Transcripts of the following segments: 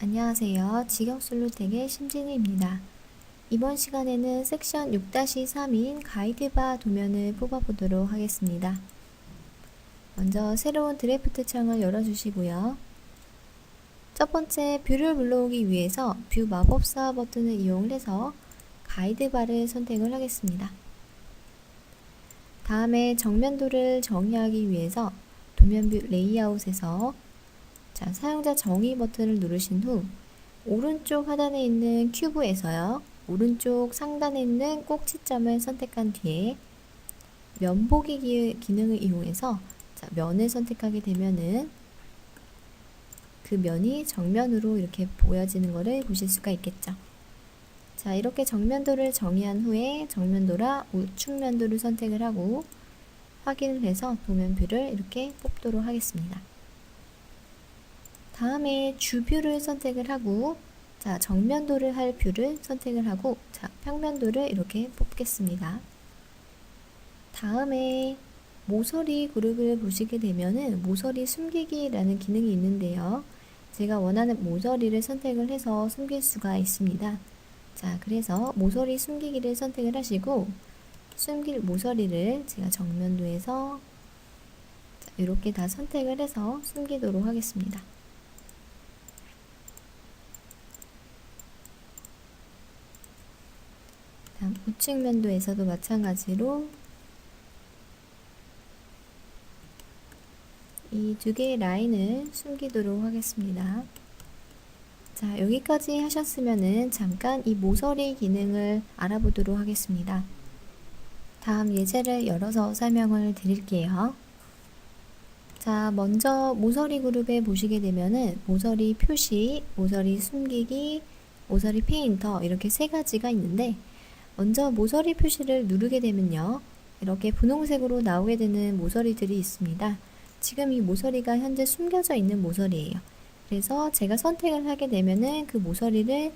안녕하세요. 직역슬로텍의 심진희입니다. 이번 시간에는 섹션 6-3인 가이드바 도면을 뽑아보도록 하겠습니다. 먼저 새로운 드래프트 창을 열어주시고요. 첫 번째 뷰를 불러오기 위해서 뷰 마법사 버튼을 이용해서 가이드바를 선택을 하겠습니다. 다음에 정면도를 정의하기 위해서 도면뷰 레이아웃에서 사용자 정의 버튼을 누르신 후 오른쪽 하단에 있는 큐브에서요. 오른쪽 상단에 있는 꼭지점을 선택한 뒤에 면 보기 기능을 이용해서 면을 선택하게 되면은 그 면이 정면으로 이렇게 보여지는 것을 보실 수가 있겠죠. 자, 이렇게 정면도를 정의한 후에 정면도라 우측면도를 선택을 하고 확인을 해서 도면뷰를 이렇게 뽑도록 하겠습니다. 다음에 주뷰를 선택을 하고 정면도를 할 뷰를 선택을 하고 평면도를 이렇게 뽑겠습니다. 다음에 모서리 그룹을 보시게 되면은 모서리 숨기기라는 기능이 있는데요. 제가 원하는 모서리를 선택을 해서 숨길 수가 있습니다. 자, 그래서 모서리 숨기기를 선택을 하시고 숨길 모서리를 제가 정면도에서 이렇게 다 선택을 해서 숨기도록 하겠습니다. 다음 우측면도에서도 마찬가지로 이 두 개의 라인을 숨기도록 하겠습니다. 자, 여기까지 하셨으면은 잠깐 이 모서리 기능을 알아보도록 하겠습니다. 다음 예제를 열어서 설명을 드릴게요. 자, 먼저 모서리 그룹에 보시게 되면은 모서리 표시, 모서리 숨기기, 모서리 페인터 이렇게 세 가지가 있는데 먼저 모서리 표시를 누르게 되면요. 이렇게 분홍색으로 나오게 되는 모서리들이 있습니다. 지금 이 모서리가 현재 숨겨져 있는 모서리예요. 그래서 제가 선택을 하게 되면은 그 모서리를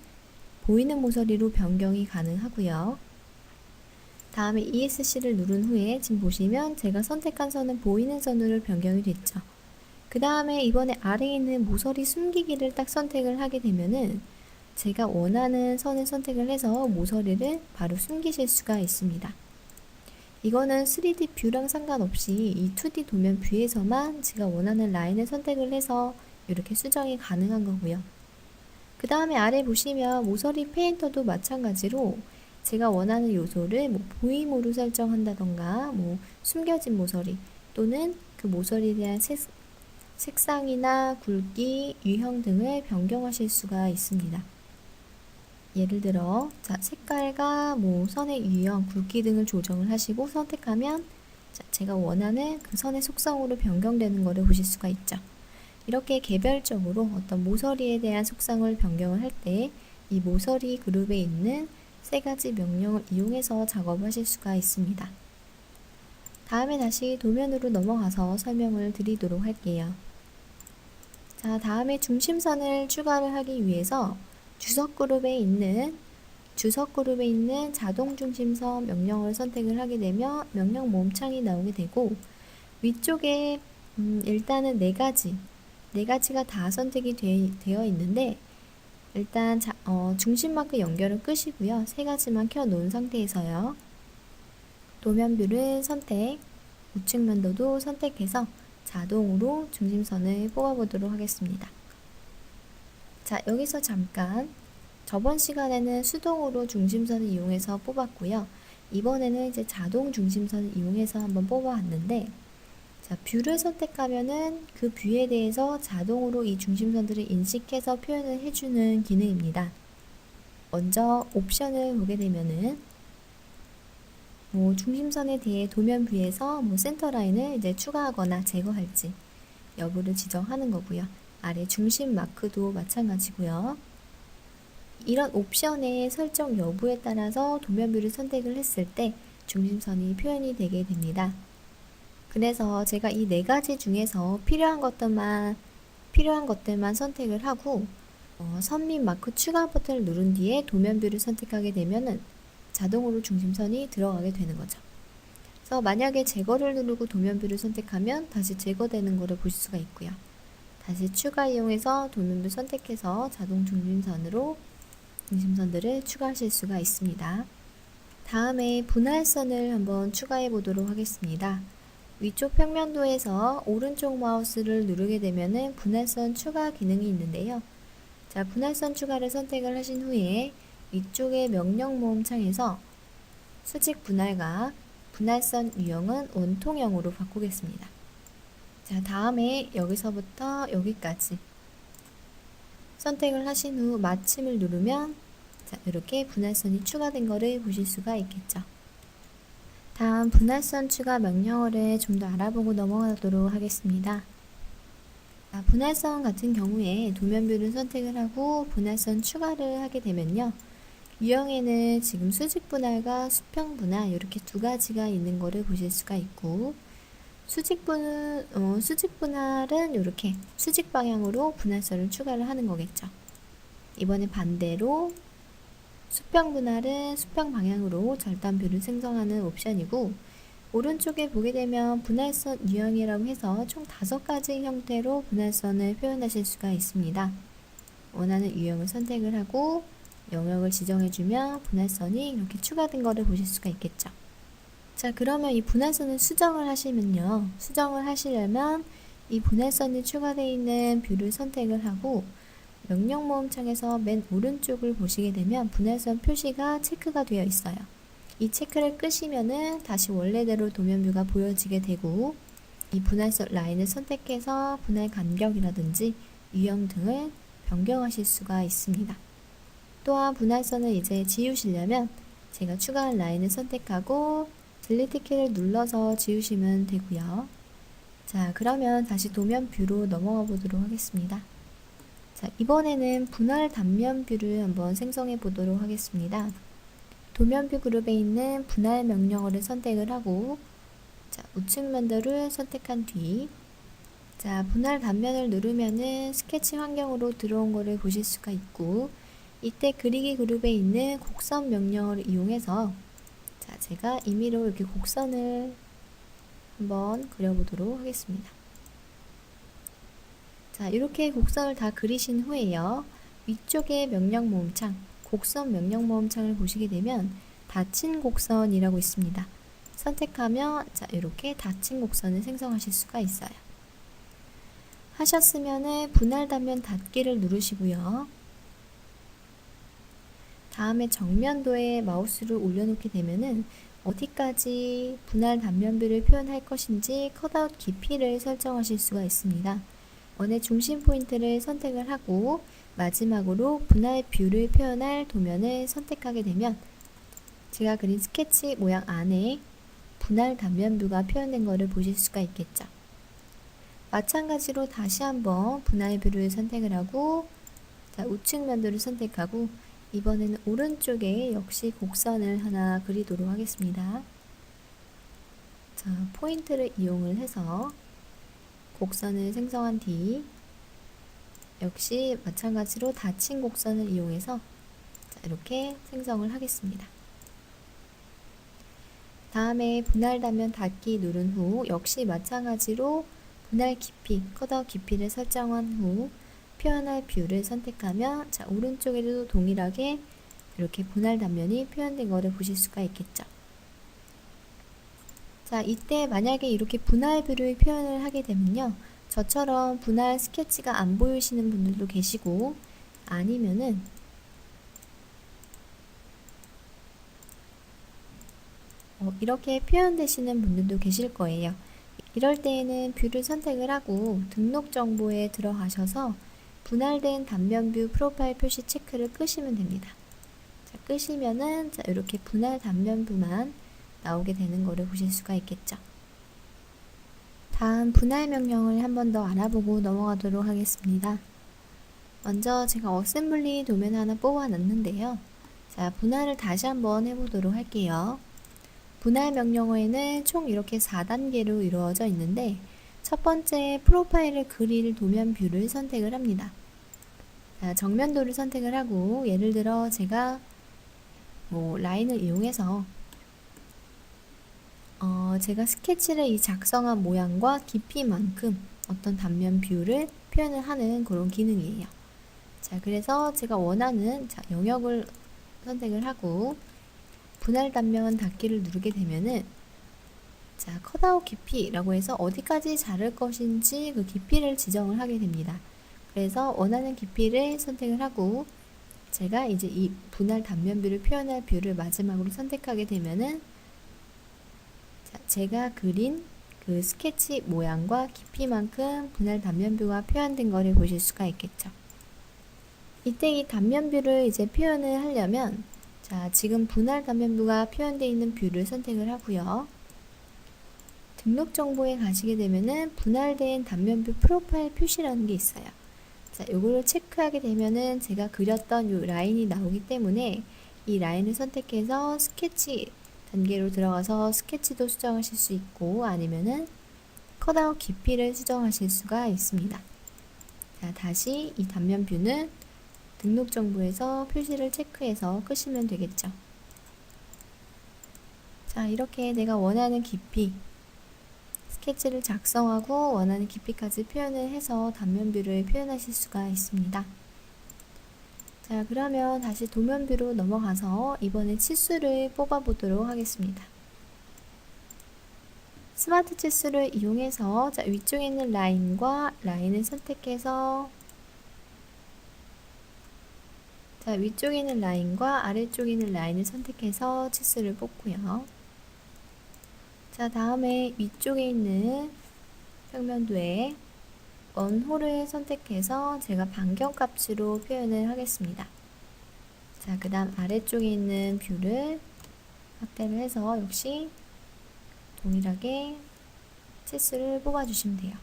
보이는 모서리로 변경이 가능하고요. 다음에 ESC를 누른 후에 지금 보시면 제가 선택한 선은 보이는 선으로 변경이 됐죠. 그 다음에 이번에 아래에 있는 모서리 숨기기를 딱 선택을 하게 되면은 제가 원하는 선을 선택을 해서 모서리를 바로 숨기실 수가 있습니다. 이거는 3D 뷰랑 상관없이 이 2D 도면 뷰에서만 제가 원하는 라인을 선택을 해서 이렇게 수정이 가능한 거고요. 그 다음에 아래 보시면 모서리 페인터도 마찬가지로 제가 원하는 요소를 보임으로 설정한다던가 숨겨진 모서리 또는 그 모서리에 대한 색상이나 굵기, 유형 등을 변경하실 수가 있습니다. 예를 들어 색깔과 선의 유형, 굵기 등을 조정을 하시고 선택하면 제가 원하는 그 선의 속성으로 변경되는 것을 보실 수가 있죠. 이렇게 개별적으로 어떤 모서리에 대한 속성을 변경을 할 때 이 모서리 그룹에 있는 세 가지 명령을 이용해서 작업하실 수가 있습니다. 다음에 다시 도면으로 넘어가서 설명을 드리도록 할게요. 자, 다음에 중심선을 추가를 하기 위해서 주석 그룹에 있는 자동 중심선 명령을 선택을 하게 되면 명령 모음창이 나오게 되고 위쪽에 일단은 네 가지가 다 선택이 되어 있는데 일단 중심 마크 연결은 끄시고요. 세 가지만 켜 놓은 상태에서요. 도면뷰를 선택, 우측 면도도 선택해서 자동으로 중심선을 뽑아보도록 하겠습니다. 자, 여기서 잠깐 저번 시간에는 수동으로 중심선을 이용해서 뽑았고요. 이번에는 이제 자동 중심선을 이용해서 한번 뽑아왔는데 자, 뷰를 선택하면은 그 뷰에 대해서 자동으로 이 중심선들을 인식해서 표현을 해주는 기능입니다. 먼저 옵션을 보게 되면은 중심선에 대해 도면 뷰에서 센터 라인을 이제 추가하거나 제거할지 여부를 지정하는 거고요. 아래 중심 마크도 마찬가지고요. 이런 옵션의 설정 여부에 따라서 도면뷰를 선택을 했을 때 중심선이 표현이 되게 됩니다. 그래서 제가 이 네 가지 중에서 필요한 것들만 선택을 하고 선 및 마크 추가 버튼을 누른 뒤에 도면뷰를 선택하게 되면은 자동으로 중심선이 들어가게 되는 거죠. 그래서 만약에 제거를 누르고 도면뷰를 선택하면 다시 제거되는 것을 보실 수가 있고요. 다시 추가 이용해서 도면부 선택해서 자동 중심선들을 추가하실 수가 있습니다. 다음에 분할선을 한번 추가해 보도록 하겠습니다. 위쪽 평면도에서 오른쪽 마우스를 누르게 되면은 분할선 추가 기능이 있는데요. 자, 분할선 추가를 선택을 하신 후에 위쪽의 명령 모음 창에서 수직 분할과 분할선 유형은 원통형으로 바꾸겠습니다. 자, 다음에 여기서부터 여기까지 선택을 하신 후 마침을 누르면 자, 이렇게 분할선이 추가된 것을 보실 수가 있겠죠. 다음 분할선 추가 명령어를 좀 더 알아보고 넘어가도록 하겠습니다. 자, 분할선 같은 경우에 도면뷰를 선택을 하고 분할선 추가를 하게 되면요. 유형에는 지금 수직 분할과 수평 분할 이렇게 두 가지가 있는 것을 보실 수가 있고 수직 분할은 이렇게 수직 방향으로 분할선을 추가를 하는 거겠죠. 이번에 반대로 수평 분할은 수평 방향으로 절단뷰를 생성하는 옵션이고 오른쪽에 보게 되면 분할선 유형이라고 해서 총 5가지 형태로 분할선을 표현하실 수가 있습니다. 원하는 유형을 선택을 하고 영역을 지정해주면 분할선이 이렇게 추가된 것을 보실 수가 있겠죠. 자, 그러면 이 분할선을 수정을 하시면요. 수정을 하시려면 이 분할선이 추가되어 있는 뷰를 선택을 하고 명령 모음 창에서 맨 오른쪽을 보시게 되면 분할선 표시가 체크가 되어 있어요. 이 체크를 끄시면은 다시 원래대로 도면뷰가 보여지게 되고 이 분할선 라인을 선택해서 분할 간격이라든지 유형 등을 변경하실 수가 있습니다. 또한 분할선을 이제 지우시려면 제가 추가한 라인을 선택하고 딜리트 키를 눌러서 지우시면 되고요. 자, 그러면 다시 도면뷰로 넘어가 보도록 하겠습니다. 자, 이번에는 분할 단면뷰를 한번 생성해 보도록 하겠습니다. 도면뷰 그룹에 있는 분할 명령어를 선택을 하고 자, 우측 면도를 선택한 뒤 자, 분할 단면을 누르면은 스케치 환경으로 들어온 것을 보실 수가 있고 이때 그리기 그룹에 있는 곡선 명령어를 이용해서 자, 제가 임의로 이렇게 곡선을 한번 그려보도록 하겠습니다. 자, 이렇게 곡선을 다 그리신 후에요. 위쪽에 명령 모음창, 곡선 명령 모음창을 보시게 되면 닫힌 곡선이라고 있습니다. 선택하면 자, 이렇게 닫힌 곡선을 생성하실 수가 있어요. 하셨으면은 분할 단면 닫기를 누르시고요. 다음에 정면도에 마우스를 올려놓게 되면은 어디까지 분할 단면뷰를 표현할 것인지 컷아웃 깊이를 설정하실 수가 있습니다. 원의 중심 포인트를 선택을 하고 마지막으로 분할 뷰를 표현할 도면을 선택하게 되면 제가 그린 스케치 모양 안에 분할 단면뷰가 표현된 것을 보실 수가 있겠죠. 마찬가지로 다시 한번 분할 뷰를 선택을 하고 자, 우측 면도를 선택하고 이번에는 오른쪽에 역시 곡선을 하나 그리도록 하겠습니다. 자, 포인트를 이용을 해서 곡선을 생성한 뒤 역시 마찬가지로 닫힌 곡선을 이용해서 자, 이렇게 생성을 하겠습니다. 다음에 분할 단면 닫기 누른 후 역시 마찬가지로 분할 깊이, 컷아웃 깊이를 설정한 후 표현할 뷰를 선택하면 자, 오른쪽에도 동일하게 이렇게 분할 단면이 표현된 것을 보실 수가 있겠죠. 자, 이때 만약에 이렇게 분할 뷰를 표현을 하게 되면요. 저처럼 분할 스케치가 안 보이시는 분들도 계시고 아니면은 이렇게 표현되시는 분들도 계실 거예요. 이럴 때에는 뷰를 선택을 하고 등록 정보에 들어가셔서 분할된 단면뷰 프로파일 표시 체크를 끄시면 됩니다. 자, 끄시면은 자, 이렇게 분할 단면뷰만 나오게 되는 거를 보실 수가 있겠죠. 다음 분할 명령을 한 번 더 알아보고 넘어가도록 하겠습니다. 먼저 제가 어셈블리 도면 하나 뽑아 놨는데요. 자, 분할을 다시 한번 해보도록 할게요. 분할 명령어에는 총 이렇게 4단계로 이루어져 있는데 첫 번째 프로파일을 그릴 도면 뷰를 선택을 합니다. 자, 정면도를 선택을 하고 예를 들어 제가 라인을 이용해서 제가 스케치를 이 작성한 모양과 깊이만큼 어떤 단면 뷰를 표현을 하는 그런 기능이에요. 자, 그래서 제가 원하는 영역을 선택을 하고 분할 단면 닫기를 누르게 되면은 자, 컷아웃 깊이라고 해서 어디까지 자를 것인지 그 깊이를 지정을 하게 됩니다. 그래서 원하는 깊이를 선택을 하고 제가 이제 이 분할 단면뷰를 표현할 뷰를 마지막으로 선택하게 되면은 자, 제가 그린 그 스케치 모양과 깊이만큼 분할 단면뷰가 표현된 거를 보실 수가 있겠죠. 이때 이 단면뷰를 이제 표현을 하려면 자, 지금 분할 단면뷰가 표현되어 있는 뷰를 선택을 하고요. 등록 정보에 가시게 되면은 분할된 단면뷰 프로파일 표시라는 게 있어요. 자, 요거를 체크하게 되면은 제가 그렸던 요 라인이 나오기 때문에 이 라인을 선택해서 스케치 단계로 들어가서 스케치도 수정하실 수 있고 아니면은 컷아웃 깊이를 수정하실 수가 있습니다. 자, 다시 이 단면 뷰는 등록 정보에서 표시를 체크해서 끄시면 되겠죠. 자, 이렇게 내가 원하는 깊이 스케치를 작성하고 원하는 깊이까지 표현을 해서 단면뷰를 표현하실 수가 있습니다. 자, 그러면 다시 도면뷰로 넘어가서 이번에 치수를 뽑아 보도록 하겠습니다. 스마트 치수를 이용해서 자, 위쪽에 있는 라인과 라인을 선택해서 자, 위쪽에 있는 라인과 아래쪽에 있는 라인을 선택해서 치수를 뽑고요. 자, 다음에 위쪽에 있는 평면도에 원홀을 선택해서 제가 반경값으로 표현을 하겠습니다. 자, 그 다음 아래쪽에 있는 뷰를 확대를 해서 역시 동일하게 치수를 뽑아주시면 돼요.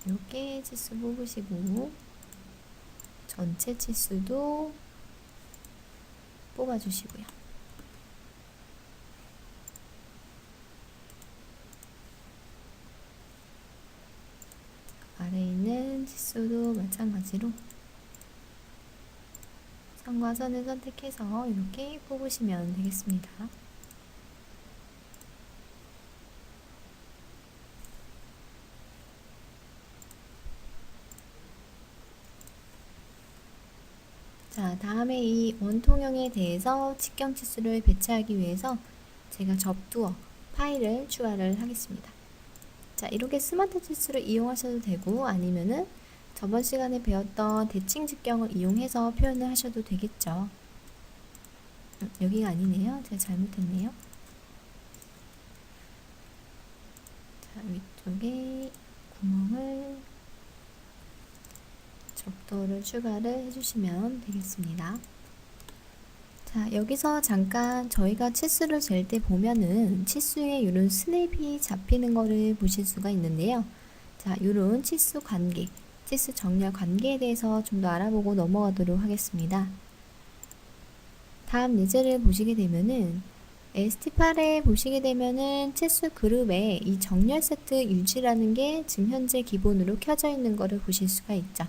이렇게 치수 뽑으시고 전체 치수도 뽑아주시고요. 아래에 있는 치수도 마찬가지로 선과 선을 선택해서 이렇게 뽑으시면 되겠습니다. 자, 다음에 이 원통형에 대해서 직경 치수를 배치하기 위해서 제가 접두어 파일을 추가를 하겠습니다. 자, 이렇게 스마트 치수를 이용하셔도 되고 아니면은 저번 시간에 배웠던 대칭 직경을 이용해서 표현을 하셔도 되겠죠. 여기가 아니네요. 제가 잘못했네요. 자, 위쪽에 구멍을 적도를 추가를 해주시면 되겠습니다. 자, 여기서 잠깐 저희가 치수를 잴 때 보면은 치수에 이런 스냅이 잡히는 거를 보실 수가 있는데요. 자, 이런 치수 관계, 치수 정렬 관계에 대해서 좀 더 알아보고 넘어가도록 하겠습니다. 다음 예제를 보시게 되면은 ST8에 보시게 되면은 치수 그룹에 이 정렬 세트 유지라는 게 지금 현재 기본으로 켜져 있는 거를 보실 수가 있죠.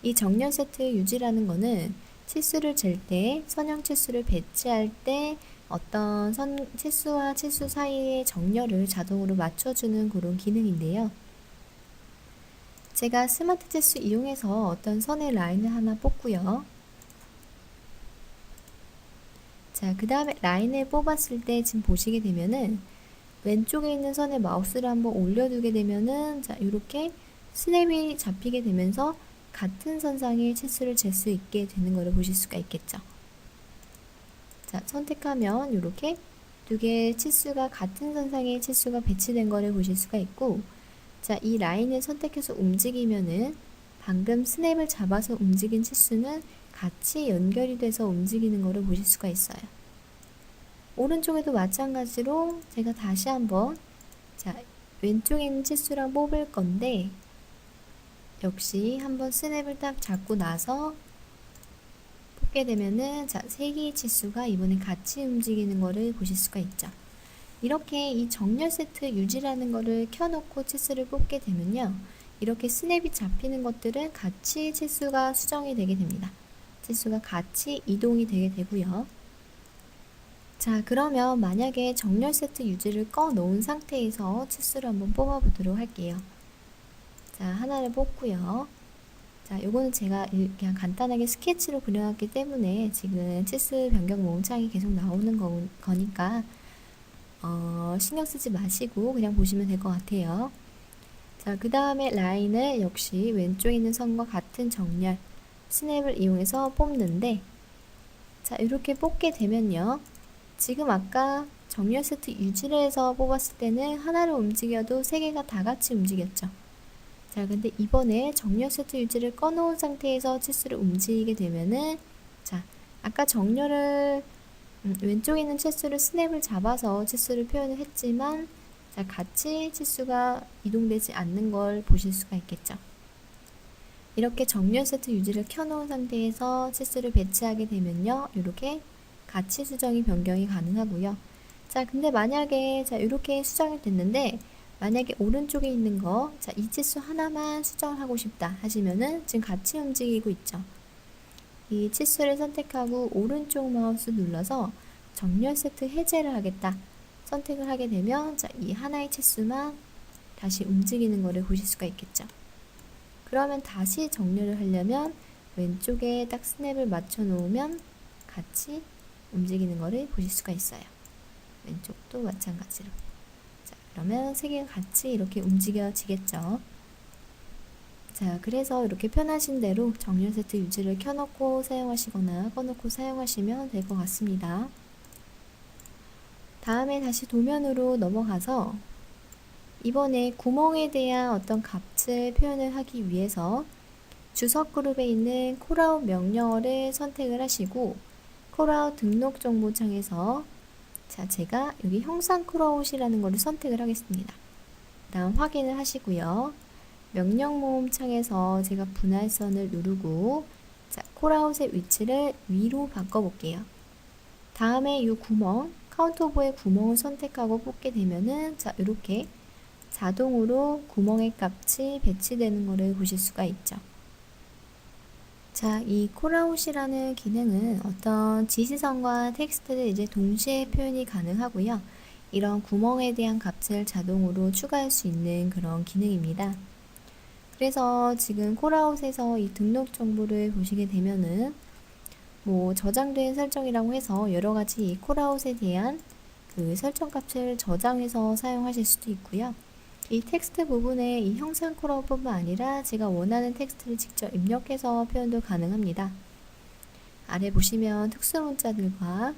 이 정렬 세트 유지라는 거는 치수를 잴 때, 선형 치수를 배치할 때 어떤 치수와 치수 사이의 정렬을 자동으로 맞춰주는 그런 기능인데요. 제가 스마트 치수 이용해서 어떤 선의 라인을 하나 뽑고요. 자, 그 다음에 라인을 뽑았을 때 지금 보시게 되면은 왼쪽에 있는 선에 마우스를 한번 올려두게 되면은 자, 이렇게 스냅이 잡히게 되면서 같은 선상의 치수를 잴 수 있게 되는 것을 보실 수가 있겠죠. 자, 선택하면 이렇게 두 개의 치수가 같은 선상의 치수가 배치된 것을 보실 수가 있고, 자, 이 라인을 선택해서 움직이면은 방금 스냅을 잡아서 움직인 치수는 같이 연결이 돼서 움직이는 것을 보실 수가 있어요. 오른쪽에도 마찬가지로 제가 다시 한번 자, 왼쪽에 있는 치수랑 뽑을 건데 역시 한번 스냅을 딱 잡고 나서 뽑게 되면은 자, 세 개의 치수가 이번에 같이 움직이는 거를 보실 수가 있죠. 이렇게 이 정렬 세트 유지라는 거를 켜놓고 치수를 뽑게 되면요. 이렇게 스냅이 잡히는 것들은 같이 치수가 수정이 되게 됩니다. 치수가 같이 이동이 되게 되고요. 자, 그러면 만약에 정렬 세트 유지를 꺼 놓은 상태에서 치수를 한번 뽑아 보도록 할게요. 자, 하나를 뽑고요. 자, 요거는 제가 그냥 간단하게 스케치로 그려놨기 때문에 지금 치수 변경 모음창이 계속 나오는 거니까 신경 쓰지 마시고 그냥 보시면 될 것 같아요. 자, 그 다음에 라인을 역시 왼쪽에 있는 선과 같은 정렬 스냅을 이용해서 뽑는데, 자, 이렇게 뽑게 되면요, 지금 아까 정렬 세트 유지를 해서 뽑았을 때는 하나를 움직여도 세 개가 다 같이 움직였죠. 자, 근데 이번에 정렬 세트 유지를 꺼놓은 상태에서 치수를 움직이게 되면은, 자, 아까 정렬을 왼쪽에 있는 치수를 스냅을 잡아서 치수를 표현을 했지만, 자, 같이 치수가 이동되지 않는 걸 보실 수가 있겠죠. 이렇게 정렬 세트 유지를 켜놓은 상태에서 치수를 배치하게 되면요, 이렇게 같이 수정이 변경이 가능하고요. 자, 근데 만약에 자, 이렇게 수정이 됐는데, 만약에 오른쪽에 있는 거, 자, 이 치수 하나만 수정을 하고 싶다 하시면은 지금 같이 움직이고 있죠. 이 치수를 선택하고 오른쪽 마우스 눌러서 정렬 세트 해제를 하겠다 선택을 하게 되면, 자, 이 하나의 치수만 다시 움직이는 거를 보실 수가 있겠죠. 그러면 다시 정렬을 하려면 왼쪽에 딱 스냅을 맞춰 놓으면 같이 움직이는 거를 보실 수가 있어요. 왼쪽도 마찬가지로. 자, 그러면 세 개가 같이 이렇게 움직여지겠죠. 자, 그래서 이렇게 편하신 대로 정렬 세트 유지를 켜놓고 사용하시거나 꺼놓고 사용하시면 될 것 같습니다. 다음에 다시 도면으로 넘어가서 이번에 구멍에 대한 어떤 값을 표현을 하기 위해서 주석 그룹에 있는 콜아웃 명령어를 선택을 하시고 콜아웃 등록 정보창에서, 자, 제가 여기 형상 콜아웃이라는 것을 선택을 하겠습니다. 다음 확인을 하시고요. 명령 모음 창에서 제가 분할선을 누르고, 자, 콜아웃의 위치를 위로 바꿔 볼게요. 다음에 이 구멍, 카운트 오버의 구멍을 선택하고 뽑게 되면은, 자, 이렇게 자동으로 구멍의 값이 배치되는 것을 보실 수가 있죠. 자, 이 콜아웃이라는 기능은 어떤 지시선과 텍스트를 이제 동시에 표현이 가능하고요. 이런 구멍에 대한 값을 자동으로 추가할 수 있는 그런 기능입니다. 그래서 지금 콜아웃에서 이 등록 정보를 보시게 되면은 뭐 저장된 설정이라고 해서 여러 가지 이 콜아웃에 대한 그 설정 값을 저장해서 사용하실 수도 있고요. 이 텍스트 부분에 이 형상 콜아웃뿐만 아니라 제가 원하는 텍스트를 직접 입력해서 표현도 가능합니다. 아래 보시면 특수 문자들과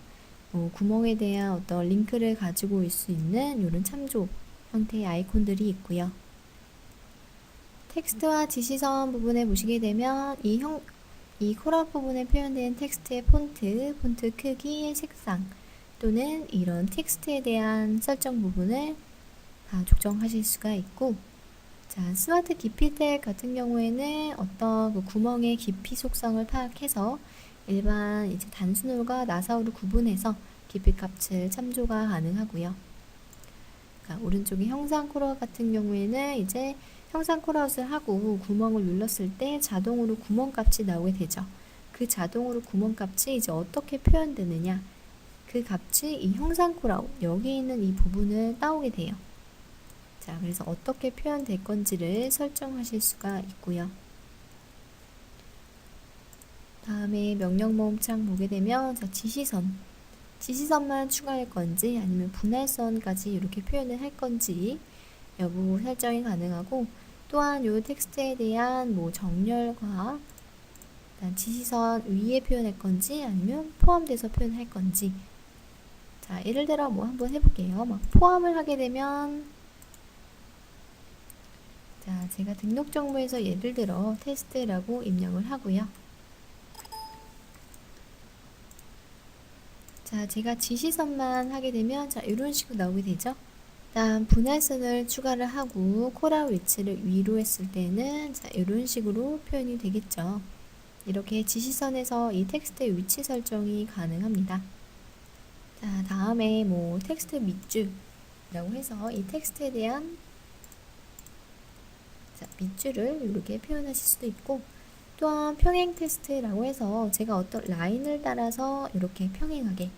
구멍에 대한 어떤 링크를 가지고 올 수 있는 이런 참조 형태의 아이콘들이 있고요. 텍스트와 지시선 부분에 보시게 되면 이 콜아웃 부분에 표현된 텍스트의 폰트 크기, 색상 또는 이런 텍스트에 대한 설정 부분을 조정하실 수가 있고, 자, 스마트 깊이 탭 같은 경우에는 어떤 그 구멍의 깊이 속성을 파악해서 일반 이제 단순홀과 나사홀을 구분해서 깊이 값을 참조가 가능하고요. 그러니까 오른쪽에 형상 콜아웃 같은 경우에는 이제 형상 콜아웃을 하고 구멍을 눌렀을 때 자동으로 구멍 값이 나오게 되죠. 그 자동으로 구멍 값이 이제 어떻게 표현되느냐, 그 값이 이 형상 콜아웃 여기 있는 이 부분을 따오게 돼요. 자, 그래서 어떻게 표현될 건지를 설정하실 수가 있고요. 다음에 명령 모음창 보게 되면, 자, 지시선만 추가할 건지 아니면 분할선까지 이렇게 표현을 할 건지 여부 설정이 가능하고, 또한 이 텍스트에 대한 뭐 정렬과 지시선 위에 표현할 건지 아니면 포함돼서 표현할 건지. 자, 예를 들어 뭐 한번 해볼게요. 막 포함을 하게 되면, 자, 제가 등록 정보에서 예를 들어 테스트라고 입력을 하고요. 자, 제가 지시선만 하게 되면, 자, 이런 식으로 나오게 되죠. 다음 분할선을 추가를 하고 콜아웃 위치를 위로 했을 때는, 자, 이런 식으로 표현이 되겠죠. 이렇게 지시선에서 이 텍스트의 위치 설정이 가능합니다. 자, 다음에 뭐 텍스트 밑줄이라고 해서 이 텍스트에 대한, 자, 밑줄을 이렇게 표현하실 수도 있고, 또한 평행 테스트라고 해서 제가 어떤 라인을 따라서 이렇게 평행하게,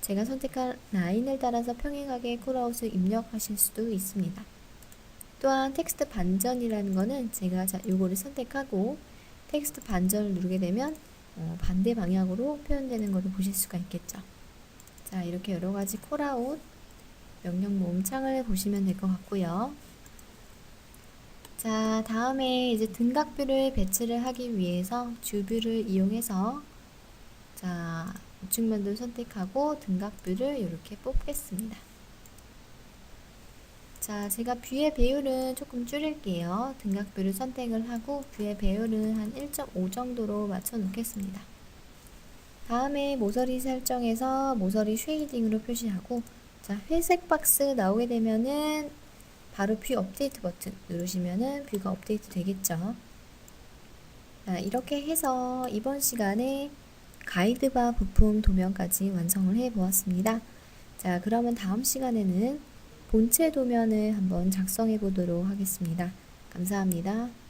제가 선택한 라인을 따라서 평행하게 콜아웃을 입력하실 수도 있습니다. 또한 텍스트 반전이라는 거는 제가 요거를 선택하고 텍스트 반전을 누르게 되면 반대 방향으로 표현되는 것을 보실 수가 있겠죠. 자, 이렇게 여러 가지 콜아웃 명령 모음 창을 보시면 될 것 같고요. 자, 다음에 이제 등각뷰를 배치를 하기 위해서 뷰를 이용해서 자, 우측면도 선택하고 등각뷰를 이렇게 뽑겠습니다. 자, 제가 뷰의 배율은 조금 줄일게요. 등각뷰를 선택을 하고 뷰의 배율은 한 1.5 정도로 맞춰 놓겠습니다. 다음에 모서리 설정에서 모서리 쉐이딩으로 표시하고 자, 회색 박스 나오게 되면은 바로 뷰 업데이트 버튼 누르시면은 뷰가 업데이트 되겠죠. 자, 이렇게 해서 이번 시간에 가이드바 부품 도면까지 완성을 해 보았습니다. 자, 그러면 다음 시간에는 본체 도면을 한번 작성해 보도록 하겠습니다. 감사합니다.